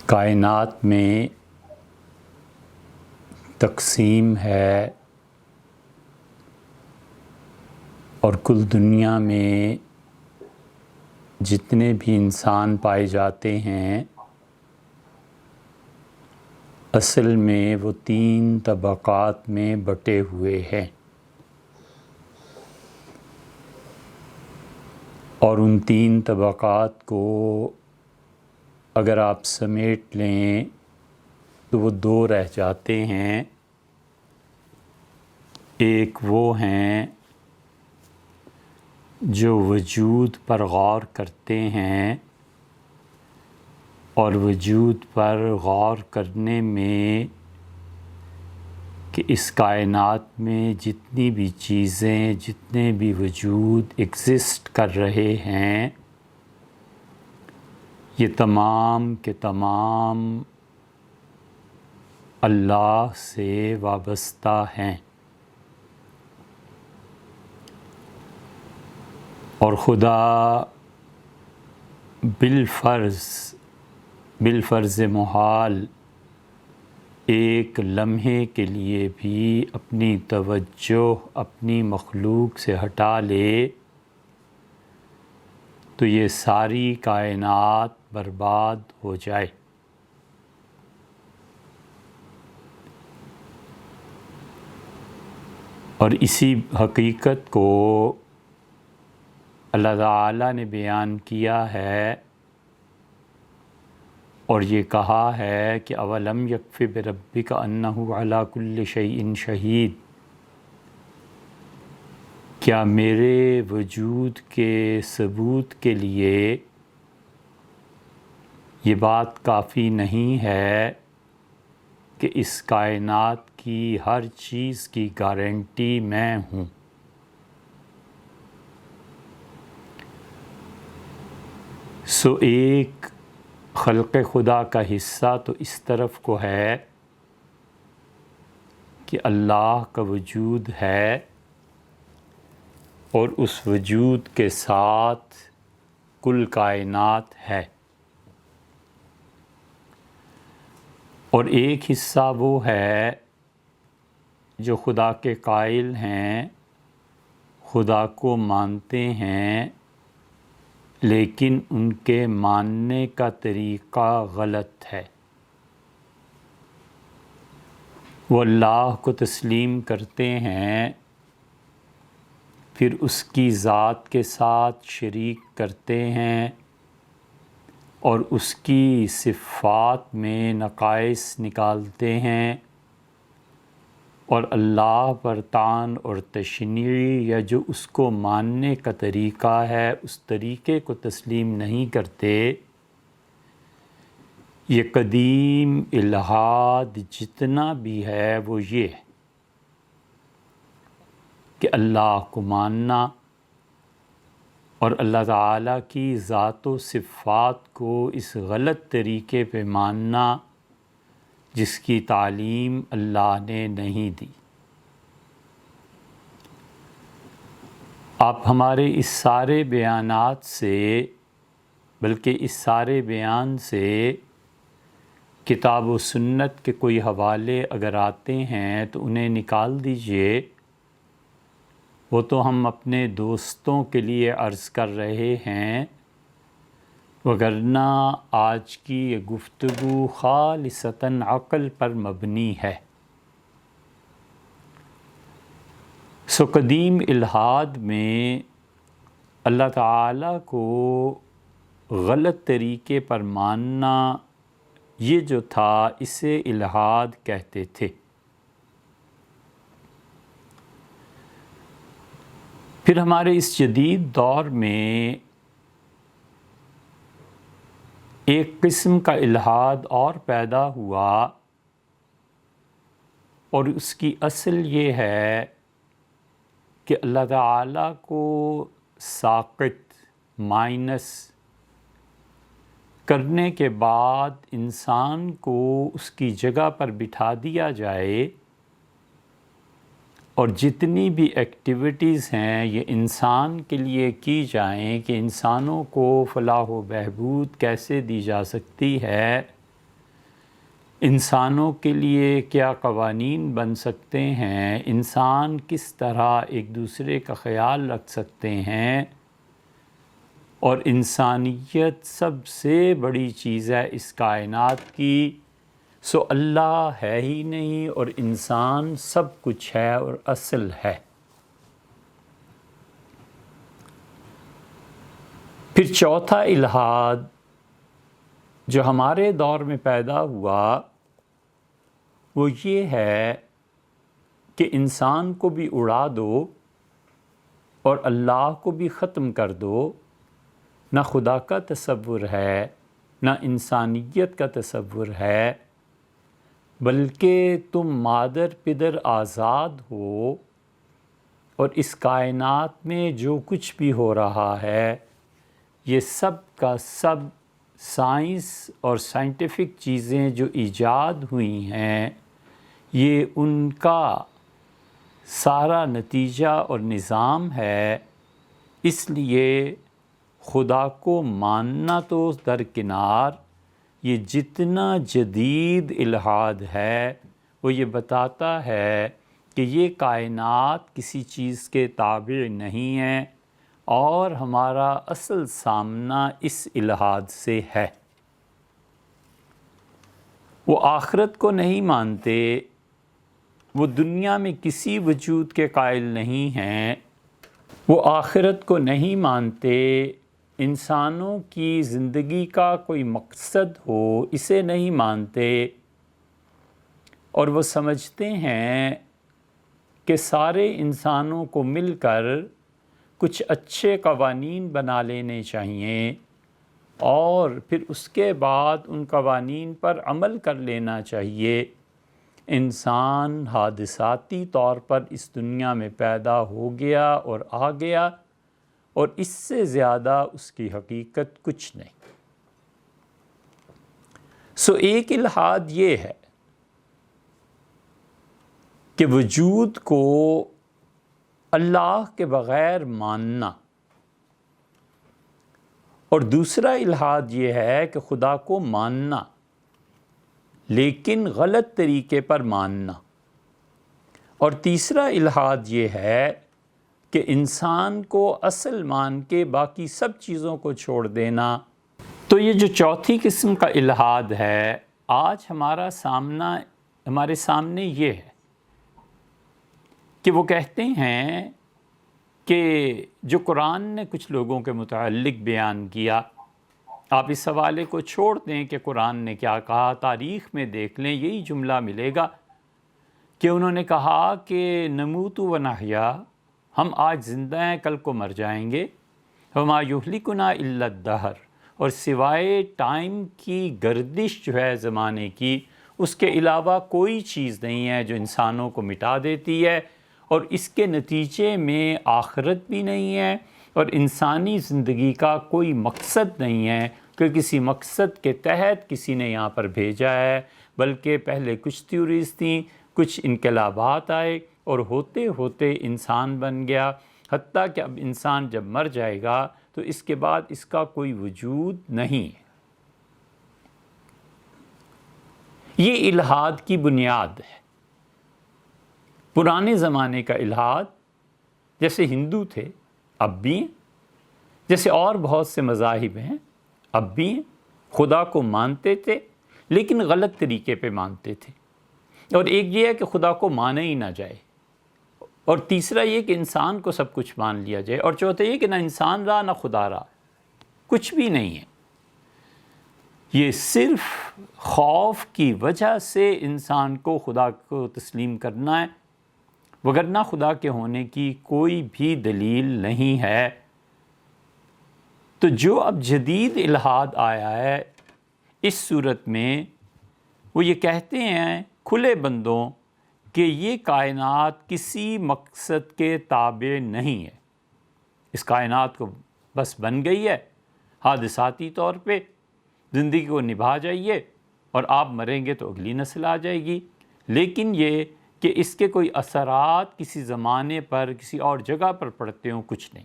کائنات میں تقسیم ہے اور کل دنیا میں جتنے بھی انسان پائے جاتے ہیں اصل میں وہ 3 طبقات میں بٹے ہوئے ہیں، اور ان 3 طبقات کو اگر آپ سمیٹ لیں تو وہ 2 رہ جاتے ہیں۔ ایک وہ ہیں جو وجود پر غور کرتے ہیں اور وجود پر غور کرنے میں کہ اس کائنات میں جتنی بھی چیزیں، جتنے بھی وجود ایگزسٹ کر رہے ہیں، یہ تمام کے تمام اللہ سے وابستہ ہیں، اور خدا بالفرض محال ایک لمحے کے لیے بھی اپنی توجہ اپنی مخلوق سے ہٹا لے تو یہ ساری کائنات برباد ہو جائے۔ اور اسی حقیقت کو اللہ تعالیٰ نے بیان کیا ہے اور یہ کہا ہے کہ اولم یکف بربک انہ علی کل شیء شہید، کیا میرے وجود کے ثبوت کے لیے یہ بات کافی نہیں ہے کہ اس کائنات کی ہر چیز کی گارنٹی میں ہوں؟ ایک خلق خدا کا حصہ تو اس طرف کو ہے کہ اللہ کا وجود ہے اور اس وجود کے ساتھ کل کائنات ہے، اور ایک حصہ وہ ہے جو خدا کے قائل ہیں، خدا کو مانتے ہیں، لیکن ان کے ماننے کا طریقہ غلط ہے۔ وہ اللہ کو تسلیم کرتے ہیں، پھر اس کی ذات کے ساتھ شریک کرتے ہیں اور اس کی صفات میں نقائص نکالتے ہیں، اور اللہ پر طعن اور تشنیع یا جو اس کو ماننے کا طریقہ ہے اس طریقے کو تسلیم نہیں کرتے۔ یہ قدیم الہاد جتنا بھی ہے وہ یہ ہے کہ اللہ کو ماننا اور اللہ تعالیٰ کی ذات و صفات کو اس غلط طریقے پہ ماننا جس کی تعلیم اللہ نے نہیں دی۔ آپ ہمارے اس سارے بیانات سے، بلکہ اس سارے بیان سے کتاب و سنت کے کوئی حوالے اگر آتے ہیں تو انہیں نکال دیجئے، وہ تو ہم اپنے دوستوں کے لیے عرض کر رہے ہیں، وگرنہ آج کی یہ گفتگو خالصتاً عقل پر مبنی ہے۔ قدیم الہاد میں اللہ تعالیٰ کو غلط طریقے پر ماننا یہ جو تھا اسے الہاد کہتے تھے۔ پھر ہمارے اس جدید دور میں ایک قسم کا الہاد اور پیدا ہوا، اور اس کی اصل یہ ہے کہ اللہ تعالیٰ کو ساقط مائنس کرنے کے بعد انسان کو اس کی جگہ پر بٹھا دیا جائے، اور جتنی بھی ایکٹیویٹیز ہیں یہ انسان کے لیے کی جائیں کہ انسانوں کو فلاح و بہبود کیسے دی جا سکتی ہے، انسانوں کے لیے کیا قوانین بن سکتے ہیں، انسان کس طرح ایک دوسرے کا خیال رکھ سکتے ہیں، اور انسانیت سب سے بڑی چیز ہے اس کائنات کی، سو اللہ ہے ہی نہیں اور انسان سب کچھ ہے اور اصل ہے۔ پھر چوتھا الحاد جو ہمارے دور میں پیدا ہوا وہ یہ ہے کہ انسان کو بھی اڑا دو اور اللہ کو بھی ختم کر دو، نہ خدا کا تصور ہے نہ انسانیت کا تصور ہے، بلکہ تم مادر پدر آزاد ہو، اور اس کائنات میں جو کچھ بھی ہو رہا ہے یہ سب کا سب سائنس اور سائنٹیفک چیزیں جو ایجاد ہوئی ہیں یہ ان کا سارا نتیجہ اور نظام ہے۔ اس لیے خدا کو ماننا تو درکنار، یہ جتنا جدید الحاد ہے وہ یہ بتاتا ہے کہ یہ کائنات کسی چیز کے تابع نہیں ہے، اور ہمارا اصل سامنا اس الحاد سے ہے۔ وہ آخرت کو نہیں مانتے، وہ دنیا میں کسی وجود کے قائل نہیں ہیں، وہ آخرت کو نہیں مانتے، انسانوں کی زندگی کا کوئی مقصد ہو اسے نہیں مانتے، اور وہ سمجھتے ہیں کہ سارے انسانوں کو مل کر کچھ اچھے قوانین بنا لینے چاہیے اور پھر اس کے بعد ان قوانین پر عمل کر لینا چاہیے۔ انسان حادثاتی طور پر اس دنیا میں پیدا ہو گیا اور آ گیا، اور اس سے زیادہ اس کی حقیقت کچھ نہیں۔ سو ایک الحاد یہ ہے کہ وجود کو اللہ کے بغیر ماننا، اور دوسرا الحاد یہ ہے کہ خدا کو ماننا لیکن غلط طریقے پر ماننا، اور تیسرا الحاد یہ ہے کہ انسان کو اصل مان کے باقی سب چیزوں کو چھوڑ دینا۔ تو یہ جو چوتھی قسم کا الحاد ہے آج ہمارے سامنے یہ ہے کہ وہ کہتے ہیں کہ جو قرآن نے کچھ لوگوں کے متعلق بیان کیا، آپ اس حوالے کو چھوڑ دیں کہ قرآن نے کیا کہا، تاریخ میں دیکھ لیں یہی جملہ ملے گا کہ انہوں نے کہا کہ نموت و نحیا، ہم آج زندہ ہیں کل کو مر جائیں گے، وما یہلکنا الا الدہر، اور سوائے ٹائم کی گردش جو ہے زمانے کی اس کے علاوہ کوئی چیز نہیں ہے جو انسانوں کو مٹا دیتی ہے، اور اس کے نتیجے میں آخرت بھی نہیں ہے اور انسانی زندگی کا کوئی مقصد نہیں ہے کہ کسی مقصد کے تحت کسی نے یہاں پر بھیجا ہے، بلکہ پہلے کچھ تھیوریز تھیں، کچھ انقلابات آئے اور ہوتے ہوتے انسان بن گیا، حتیٰ کہ اب انسان جب مر جائے گا تو اس کے بعد اس کا کوئی وجود نہیں ہے۔ یہ الحاد کی بنیاد ہے۔ پرانے زمانے کا الحاد جیسے ہندو تھے اب بھی ہیں، جیسے اور بہت سے مذاہب ہیں اب بھی ہیں، خدا کو مانتے تھے لیکن غلط طریقے پہ مانتے تھے، اور ایک یہ ہے کہ خدا کو مانا ہی نہ جائے، اور تیسرا یہ کہ انسان کو سب کچھ مان لیا جائے، اور چوتھا یہ کہ نہ انسان رہا نہ خدا رہا، کچھ بھی نہیں ہے۔ یہ صرف خوف کی وجہ سے انسان کو خدا کو تسلیم کرنا ہے، وگرنہ خدا کے ہونے کی کوئی بھی دلیل نہیں ہے۔ تو جو اب جدید الحاد آیا ہے اس صورت میں وہ یہ کہتے ہیں کھلے بندوں کہ یہ کائنات کسی مقصد کے تابع نہیں ہے، اس کائنات کو بس بن گئی ہے حادثاتی طور پہ، زندگی کو نبھا جائیے اور آپ مریں گے تو اگلی نسل آ جائے گی، لیکن یہ کہ اس کے کوئی اثرات کسی زمانے پر کسی اور جگہ پر پڑتے ہوں کچھ نہیں۔